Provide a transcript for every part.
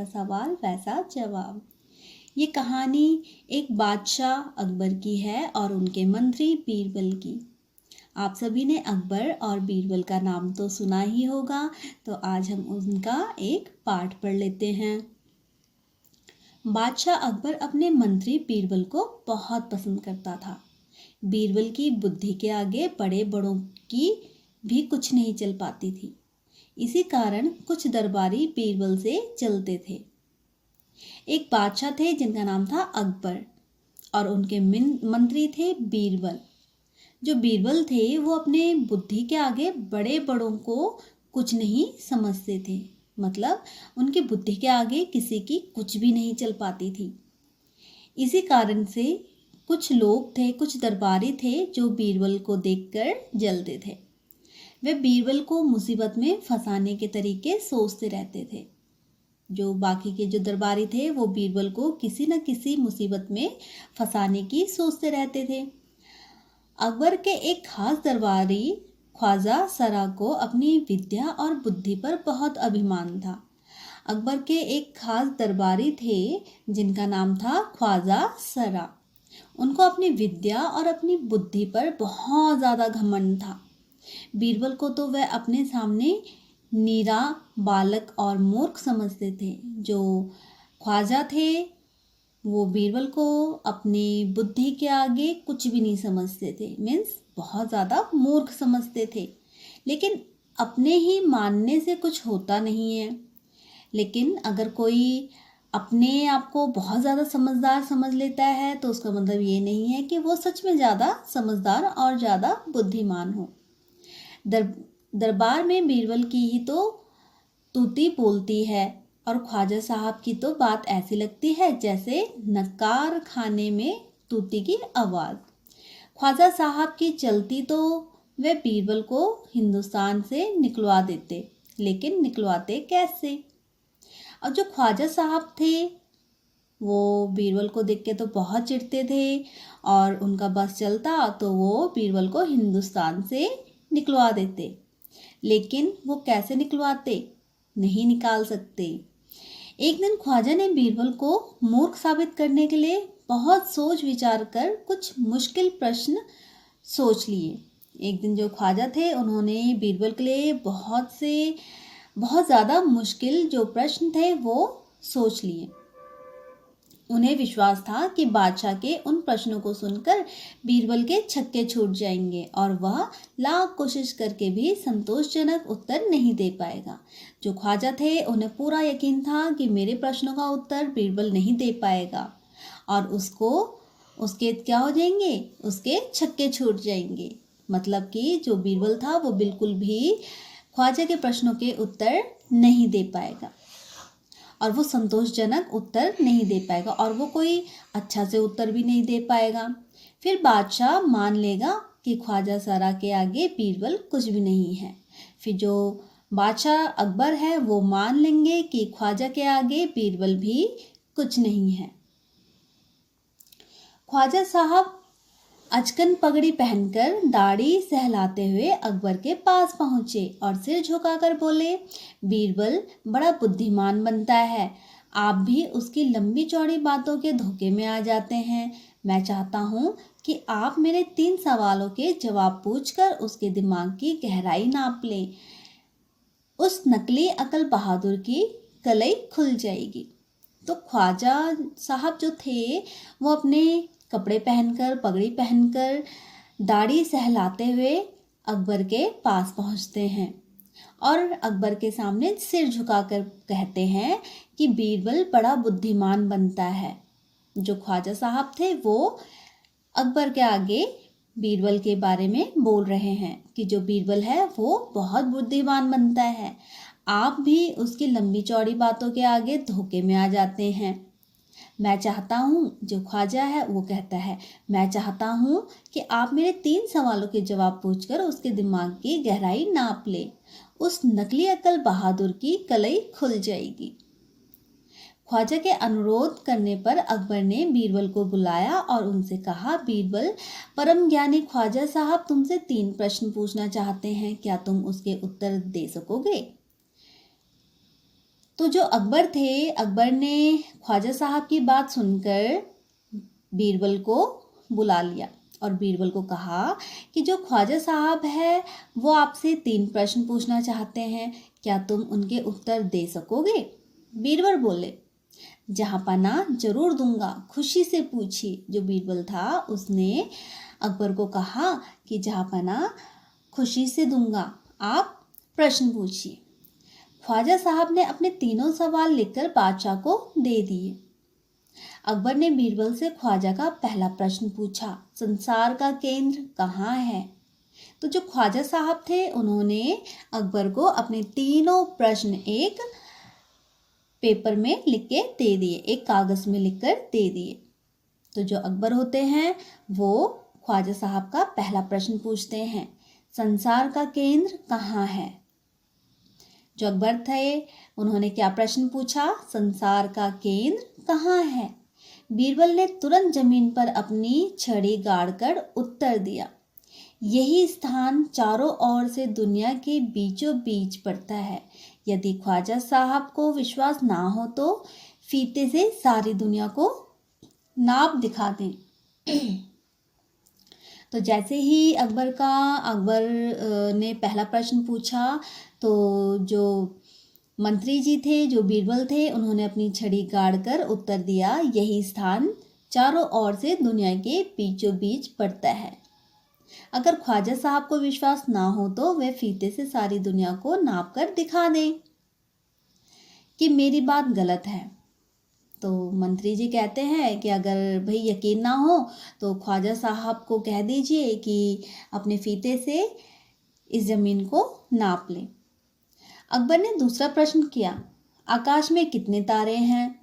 जैसा सवाल वैसा जवाब। ये कहानी एक बादशाह अकबर की है और उनके मंत्री बीरबल की। आप सभी ने अकबर और बीरबल का नाम तो सुना ही होगा, तो आज हम उनका एक पाठ पढ़ लेते हैं। बादशाह अकबर अपने मंत्री बीरबल को बहुत पसंद करता था। बीरबल की बुद्धि के आगे बड़े बड़ों की भी कुछ नहीं चल पाती थी। इसी कारण कुछ दरबारी बीरबल से चलते थे। एक बादशाह थे जिनका नाम था अकबर और उनके मंत्री थे बीरबल। जो बीरबल थे वो अपने बुद्धि के आगे बड़े बड़ों को कुछ नहीं समझते थे। मतलब उनकी बुद्धि के आगे किसी की कुछ भी नहीं चल पाती थी। इसी कारण से कुछ लोग थे, कुछ दरबारी थे जो बीरबल को देखकर जलते थे। वे बीरबल को मुसीबत में फंसाने के तरीके सोचते रहते थे। जो बाकी के जो दरबारी थे वो बीरबल को किसी न किसी मुसीबत में फंसाने की सोचते रहते थे। अकबर के एक खास दरबारी ख्वाजा सरा को अपनी विद्या और बुद्धि पर बहुत अभिमान था। अकबर के एक खास दरबारी थे जिनका नाम था ख्वाजा सरा। उनको अपनी विद्या और अपनी बुद्धि पर बहुत ज़्यादा घमंड था। बीरबल को तो वह अपने सामने नीरा बालक और मूर्ख समझते थे। जो ख्वाजा थे वो बीरबल को अपनी बुद्धि के आगे कुछ भी नहीं समझते थे, मीन्स बहुत ज़्यादा मूर्ख समझते थे। लेकिन अपने ही मानने से कुछ होता नहीं है। लेकिन अगर कोई अपने आप को बहुत ज़्यादा समझदार समझ लेता है तो उसका मतलब ये नहीं है कि वो सच में ज़्यादा समझदार और ज़्यादा बुद्धिमान हो। दरबार में बीरबल की ही तो तूती बोलती है और ख्वाजा साहब की तो बात ऐसी लगती है जैसे नकार खाने में तूती की आवाज़। ख्वाजा साहब की चलती तो वे बीरबल को हिंदुस्तान से निकलवा देते, लेकिन निकलवाते कैसे? और जो ख्वाजा साहब थे वो बीरबल को देख के तो बहुत चिढ़ते थे और उनका बस चलता तो वो बीरबल को हिंदुस्तान से निकलवा देते। लेकिन वो कैसे निकलवाते? नहीं निकाल सकते। एक दिन ख्वाजा ने बीरबल को मूर्ख साबित करने के लिए बहुत सोच विचार कर कुछ मुश्किल प्रश्न सोच लिए। एक दिन जो ख्वाजा थे उन्होंने बीरबल के लिए बहुत ज़्यादा मुश्किल जो प्रश्न थे वो सोच लिए। उन्हें विश्वास था कि बादशाह के उन प्रश्नों को सुनकर बीरबल के छक्के छूट जाएंगे और वह लाख कोशिश करके भी संतोषजनक उत्तर नहीं दे पाएगा। जो ख्वाजा थे उन्हें पूरा यकीन था कि मेरे प्रश्नों का उत्तर बीरबल नहीं दे पाएगा और उसके क्या हो जाएंगे? उसके छक्के छूट जाएंगे। मतलब कि जो बीरबल था वो बिल्कुल भी ख्वाजा के प्रश्नों के उत्तर नहीं दे पाएगा और वो संतोषजनक उत्तर नहीं दे पाएगा और वो कोई अच्छा से उत्तर भी नहीं दे पाएगा। फिर बादशाह मान लेगा कि ख्वाजा सरा के आगे बीरबल कुछ भी नहीं है। फिर जो बादशाह अकबर है वो मान लेंगे कि ख्वाजा के आगे बीरबल भी कुछ नहीं है। ख्वाजा साहब अचकन पगड़ी पहनकर दाढ़ी सहलाते हुए अकबर के पास पहुँचे और सिर झुकाकर बोले, बीरबल बड़ा बुद्धिमान बनता है, आप भी उसकी लंबी चौड़ी बातों के धोखे में आ जाते हैं। मैं चाहता हूँ कि आप मेरे 3 सवालों के जवाब पूछकर उसके दिमाग की गहराई नाप लें। उस नकली अकल बहादुर की कलई खुल जाएगी। तो ख्वाजा साहब जो थे वो अपने कपड़े पहनकर, पगड़ी पहनकर, दाढ़ी सहलाते हुए अकबर के पास पहुंचते हैं और अकबर के सामने सिर झुकाकर कहते हैं कि बीरबल बड़ा बुद्धिमान बनता है। जो ख्वाजा साहब थे वो अकबर के आगे बीरबल के बारे में बोल रहे हैं कि जो बीरबल है वो बहुत बुद्धिमान बनता है, आप भी उसकी लंबी चौड़ी बातों के आगे धोखे में आ जाते हैं। मैं चाहता हूँ, जो ख्वाजा है वो कहता है, मैं चाहता हूँ कि आप मेरे 3 सवालों के जवाब पूछकर उसके दिमाग की गहराई नाप लें। उस नकली अकल बहादुर की कलई खुल जाएगी। ख्वाजा के अनुरोध करने पर अकबर ने बीरबल को बुलाया और उनसे कहा, बीरबल, परम ज्ञानी ख्वाजा साहब तुमसे 3 प्रश्न पूछना चाहते हैं, क्या तुम उसके उत्तर दे सकोगे? तो जो अकबर थे, अकबर ने ख्वाजा साहब की बात सुनकर बीरबल को बुला लिया और बीरबल को कहा कि जो ख्वाजा साहब है वो आपसे 3 प्रश्न पूछना चाहते हैं, क्या तुम उनके उत्तर दे सकोगे? बीरबल बोले, जहाँपनाह जरूर दूंगा, खुशी से पूछिए। जो बीरबल था उसने अकबर को कहा कि जहाँपनाह खुशी से दूंगा, आप प्रश्न पूछिए। ख्वाजा साहब ने अपने तीनों सवाल लिखकर बादशाह को दे दिए। अकबर ने बीरबल से ख्वाजा का पहला प्रश्न पूछा, संसार का केंद्र कहाँ है? तो जो ख्वाजा साहब थे उन्होंने अकबर को अपने तीनों प्रश्न एक पेपर में लिख के दे दिए, एक कागज में लिखकर दे दिए। तो जो अकबर होते हैं वो ख्वाजा साहब का पहला प्रश्न पूछते हैं, संसार का केंद्र कहाँ है? जो अकबर थे उन्होंने क्या प्रश्न पूछा, संसार का केंद्र कहाँ है? बीरबल ने तुरंत जमीन पर अपनी छड़ी गाड़कर उत्तर दिया, यही स्थान चारों ओर से दुनिया के बीचों बीच पड़ता है। यदि ख्वाजा साहब को विश्वास ना हो तो फीते से सारी दुनिया को नाप दिखा दें। तो जैसे ही अकबर ने पहला प्रश्न पूछा तो जो मंत्री जी थे, जो बीरबल थे, उन्होंने अपनी छड़ी गाड़कर उत्तर दिया, यही स्थान चारों ओर से दुनिया के बीचों बीच पड़ता है। अगर ख्वाजा साहब को विश्वास ना हो तो वे फीते से सारी दुनिया को नाप कर दिखा दें कि मेरी बात गलत है। तो मंत्री जी कहते हैं कि अगर भाई यकीन ना हो तो ख्वाजा साहब को कह दीजिए कि अपने फीते से इस ज़मीन को नाप लें। अकबर ने दूसरा प्रश्न किया, आकाश में कितने तारे हैं?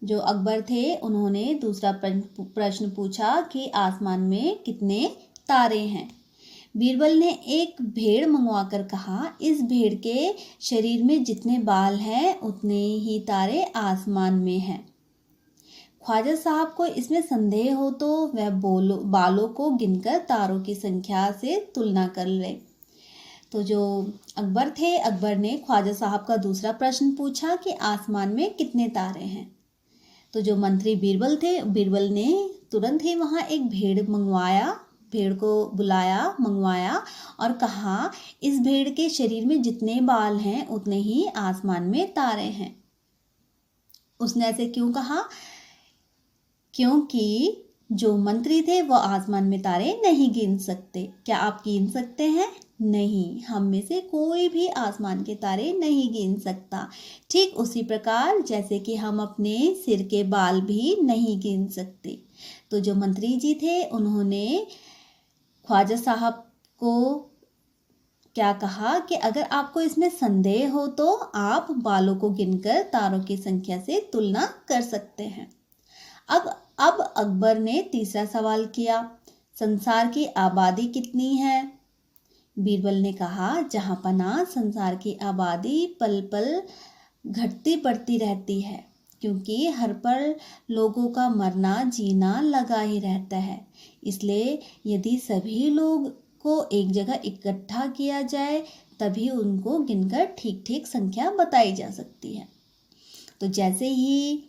जो अकबर थे उन्होंने दूसरा प्रश्न पूछा कि आसमान में कितने तारे हैं? बीरबल ने एक भेड़ मंगवाकर कहा, इस भेड़ के शरीर में जितने बाल हैं उतने ही तारे आसमान में हैं। ख्वाजा साहब को इसमें संदेह हो तो वह बालों को गिनकर तारों की संख्या से तुलना कर ले। तो जो अकबर थे, अकबर ने ख्वाजा साहब का दूसरा प्रश्न पूछा कि आसमान में कितने तारे हैं? तो जो मंत्री बीरबल थे, बीरबल ने तुरंत ही वहाँ एक भेड़ को बुलाया, मंगवाया और कहा, इस भेड़ के शरीर में जितने बाल हैं उतने ही आसमान में तारे हैं। उसने ऐसे क्यों कहा? क्योंकि जो मंत्री थे वो आसमान में तारे नहीं गिन सकते। क्या आप गिन सकते हैं? नहीं, हम में से कोई भी आसमान के तारे नहीं गिन सकता। ठीक उसी प्रकार जैसे कि हम अपने सिर के बाल भी नहीं गिन सकते। तो जो मंत्री जी थे उन्होंने ख्वाजा साहब को क्या कहा कि अगर आपको इसमें संदेह हो तो आप बालों को गिनकर तारों की संख्या से तुलना कर सकते हैं। अब अकबर ने तीसरा सवाल किया, संसार की आबादी कितनी है? बीरबल ने कहा, जहाँपनाह संसार की आबादी पल पल घटती बढ़ती रहती है, क्योंकि हर पल लोगों का मरना जीना लगा ही रहता है। इसलिए यदि सभी लोग को एक जगह इकट्ठा किया जाए तभी उनको गिनकर ठीक ठीक संख्या बताई जा सकती है। तो जैसे ही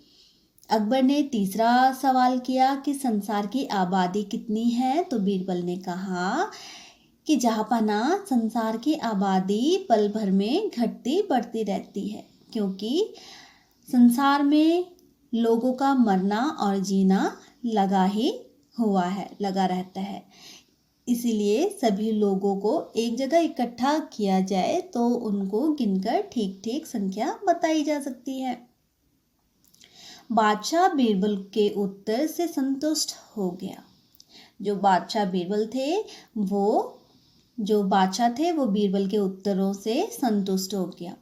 अकबर ने तीसरा सवाल किया कि संसार की आबादी कितनी है, तो बीरबल ने कहा कि जहाँपनाह संसार की आबादी पल भर में घटती बढ़ती रहती है, क्योंकि संसार में लोगों का मरना और जीना लगा रहता है। इसीलिए सभी लोगों को एक जगह इकट्ठा किया जाए तो उनको गिनकर ठीक ठीक संख्या बताई जा सकती है। बादशाह बीरबल के उत्तर से संतुष्ट हो गया। जो बादशाह थे वो बीरबल के उत्तरों से संतुष्ट हो गया।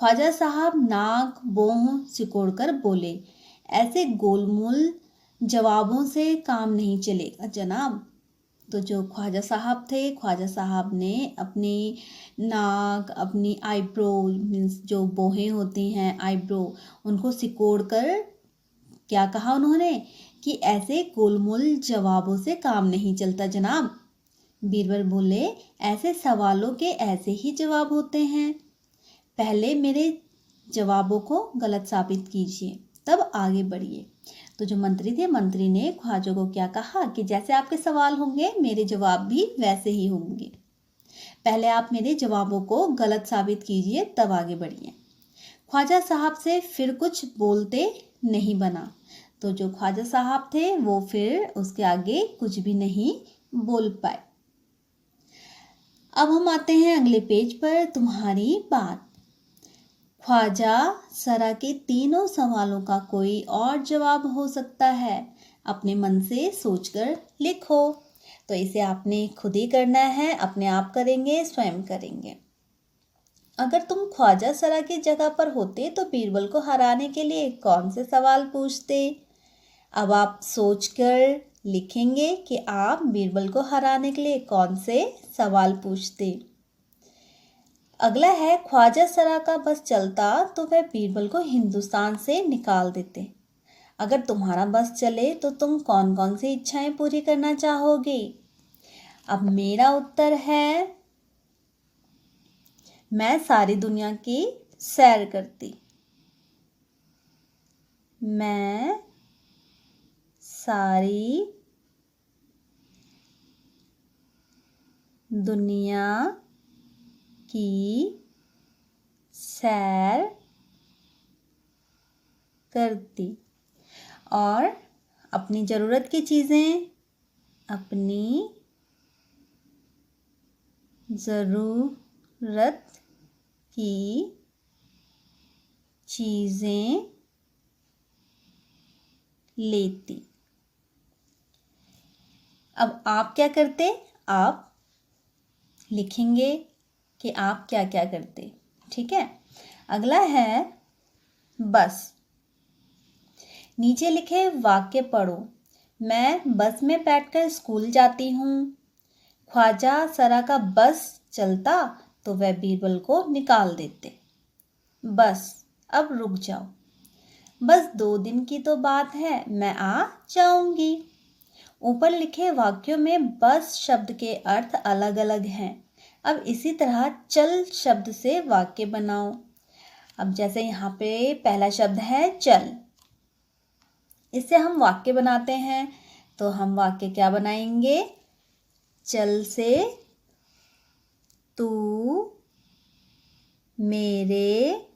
ख्वाजा साहब नाक भौं सिकोड़कर बोले, ऐसे गोलमोल जवाबों से काम नहीं चलेगा जनाब। तो जो ख्वाजा साहब थे, ख्वाजा साहब ने अपनी नाक, अपनी आईब्रो मीन्स जो भौहें होती हैं आईब्रो, उनको सिकोड़कर क्या कहा उन्होंने कि ऐसे गोलमोल जवाबों से काम नहीं चलता जनाब। बीरबल बोले, ऐसे सवालों के ऐसे ही जवाब होते हैं। पहले मेरे जवाबों को गलत साबित कीजिए, तब आगे बढ़िए। तो जो मंत्री थे, मंत्री ने ख्वाजा को क्या कहा कि जैसे आपके सवाल होंगे मेरे जवाब भी वैसे ही होंगे, पहले आप मेरे जवाबों को गलत साबित कीजिए तब आगे बढ़िए। ख्वाजा साहब से फिर कुछ बोलते नहीं बना। तो जो ख्वाजा साहब थे वो फिर उसके आगे कुछ भी नहीं बोल पाए। अब हम आते हैं अगले पेज पर, तुम्हारी बात। ख्वाजा सरा के तीनों सवालों का कोई और जवाब हो सकता है, अपने मन से सोचकर लिखो। तो इसे आपने खुद ही करना है, अपने आप करेंगे, स्वयं करेंगे। अगर तुम ख्वाजा सरा की जगह पर होते तो बीरबल को हराने के लिए कौन से सवाल पूछते? अब आप सोचकर लिखेंगे कि आप बीरबल को हराने के लिए कौन से सवाल पूछते। अगला है, ख्वाजा सरा का बस चलता तो वह बीरबल को हिंदुस्तान से निकाल देते। अगर तुम्हारा बस चले तो तुम कौन कौन सी इच्छाएं पूरी करना चाहोगे? अब मेरा उत्तर है, मैं सारी दुनिया की सैर करती। मैं सारी दुनिया की सैर करती और अपनी ज़रूरत की चीज़ें, अपनी ज़रूरत की चीज़ें लेती। अब आप क्या करते? आप लिखेंगे कि आप क्या क्या करते। ठीक है। अगला है बस। नीचे लिखे वाक्य पढ़ो। मैं बस में बैठकर स्कूल जाती हूँ। ख्वाजा सरा का बस चलता तो वह बीरबल को निकाल देते। बस अब रुक जाओ। बस 2 दिन की तो बात है, मैं आ जाऊंगी। ऊपर लिखे वाक्यों में बस शब्द के अर्थ अलग अलग हैं। अब इसी तरह चल शब्द से वाक्य बनाओ। अब जैसे यहाँ पे पहला शब्द है चल, इससे हम वाक्य बनाते हैं। तो हम वाक्य क्या बनाएंगे? चल से तू मेरे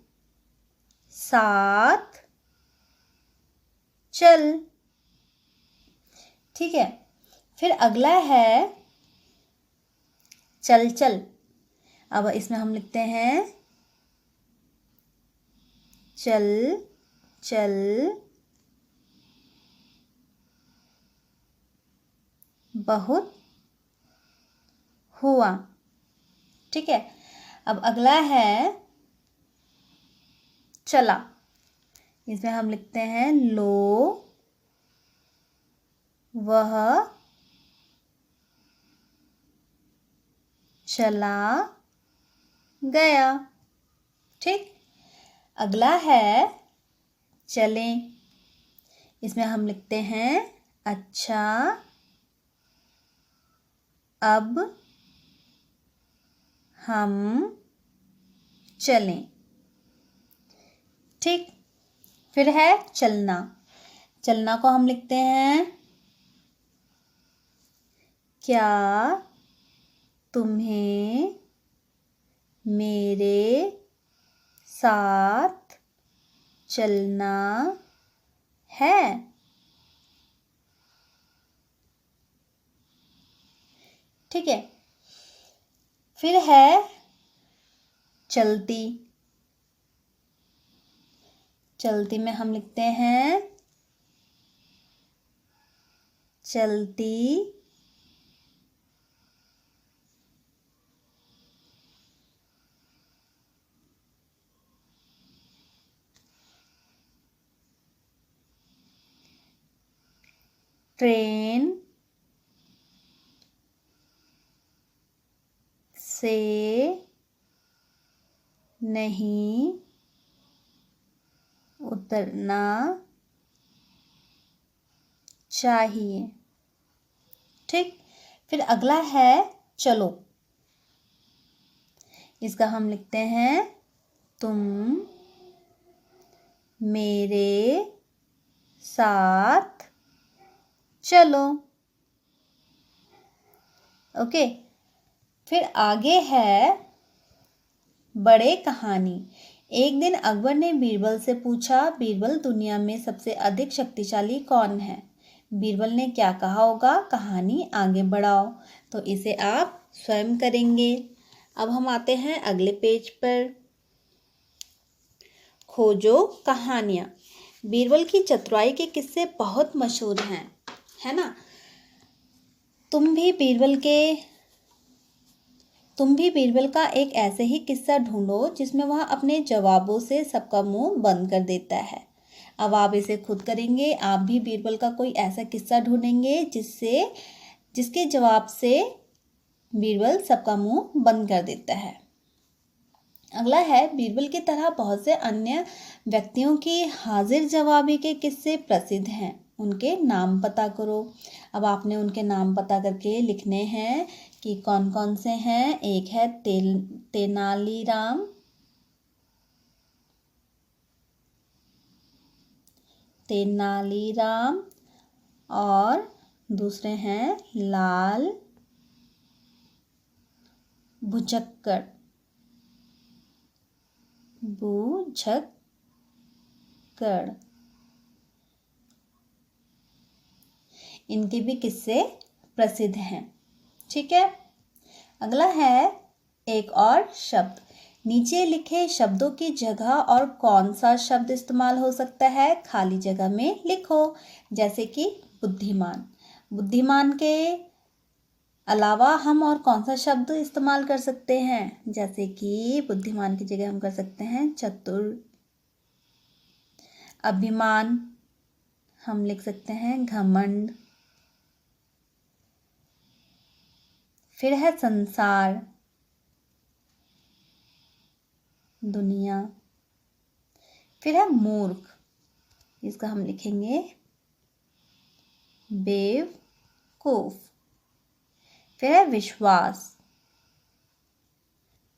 साथ चल। ठीक है। फिर अगला है चल चल। अब इसमें हम लिखते हैं चल चल बहुत हुआ। ठीक है। अब अगला है चला। इसमें हम लिखते हैं लो वह चला गया। ठीक। अगला है चलें। इसमें हम लिखते हैं अच्छा अब हम चलें। ठीक। फिर है चलना। चलना को हम लिखते हैं क्या तुम्हें मेरे साथ चलना है? ठीक है। फिर है चलती। चलती में हम लिखते हैं चलती ट्रेन से नहीं उतरना चाहिए। ठीक। फिर अगला है चलो। इसका हम लिखते हैं तुम मेरे साथ चलो। ओके, फिर आगे है बड़े कहानी। एक दिन अकबर ने बीरबल से पूछा, बीरबल दुनिया में सबसे अधिक शक्तिशाली कौन है? बीरबल ने क्या कहा होगा? कहानी आगे बढ़ाओ। तो इसे आप स्वयं करेंगे। अब हम आते हैं अगले पेज पर। खोजो कहानियाँ। बीरबल की चतुराई के किस्से बहुत मशहूर हैं, है ना? तुम भी बीरबल का एक ऐसे ही किस्सा ढूंढो जिसमें वह अपने जवाबों से सबका मुंह बंद कर देता है। अब आप इसे खुद करेंगे। आप भी बीरबल का कोई ऐसा किस्सा ढूंढेंगे जिसके जवाब से बीरबल सबका मुंह बंद कर देता है। अगला है, बीरबल की तरह बहुत से अन्य व्यक्तियों की हाजिर जवाबी के किस्से प्रसिद्ध हैं, उनके नाम पता करो। अब आपने उनके नाम पता करके लिखने हैं कि कौन कौन से हैं। एक है तेनालीराम और दूसरे हैं लाल भुजक्कड़। इनके भी किस्से प्रसिद्ध हैं। ठीक है। अगला है एक और शब्द। नीचे लिखे शब्दों की जगह और कौन सा शब्द इस्तेमाल हो सकता है, खाली जगह में लिखो। जैसे कि बुद्धिमान। बुद्धिमान के अलावा हम और कौन सा शब्द इस्तेमाल कर सकते हैं? जैसे कि बुद्धिमान की जगह हम कर सकते हैं चतुर। अभिमान हम लिख सकते हैं घमंड। फिर है संसार, दुनिया। फिर है मूर्ख, इसका हम लिखेंगे बेवकूफ। फिर है विश्वास,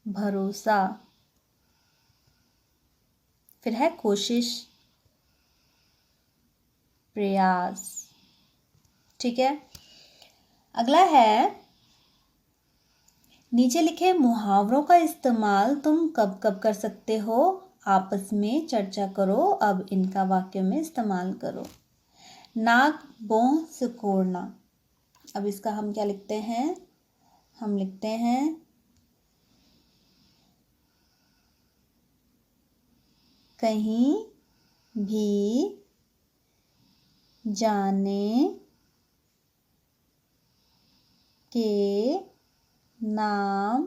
भरोसा। फिर है कोशिश, प्रयास। ठीक है। अगला है, नीचे लिखे मुहावरों का इस्तेमाल तुम कब कब कर सकते हो? आपस में चर्चा करो। अब इनका वाक्य में इस्तेमाल करो। नाक भौं सिकोड़ना। अब इसका हम क्या लिखते हैं? हम लिखते हैं कहीं भी जाने के नाम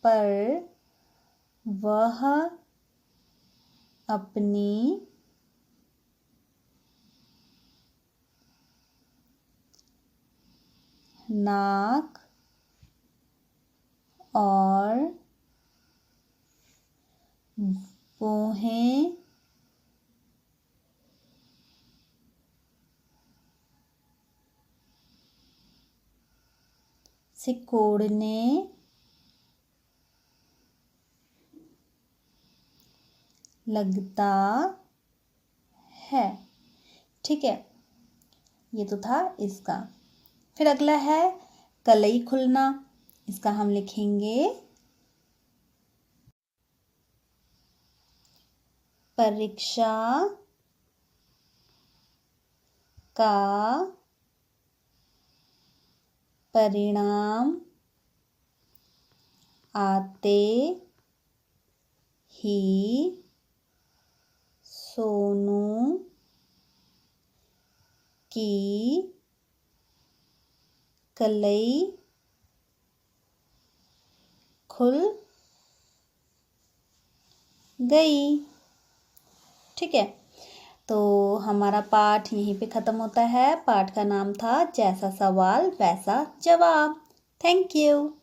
पर वह अपनी नाक और भौहें सिकोड़ने लगता है। ठीक है, ये तो था इसका। फिर अगला है कलई खुलना। इसका हम लिखेंगे परीक्षा का परिणाम आते ही सोनू की कलई खुल गई। ठीक है, तो हमारा पाठ यहीं पे ख़त्म होता है। पाठ का नाम था जैसा सवाल वैसा जवाब। Thank you.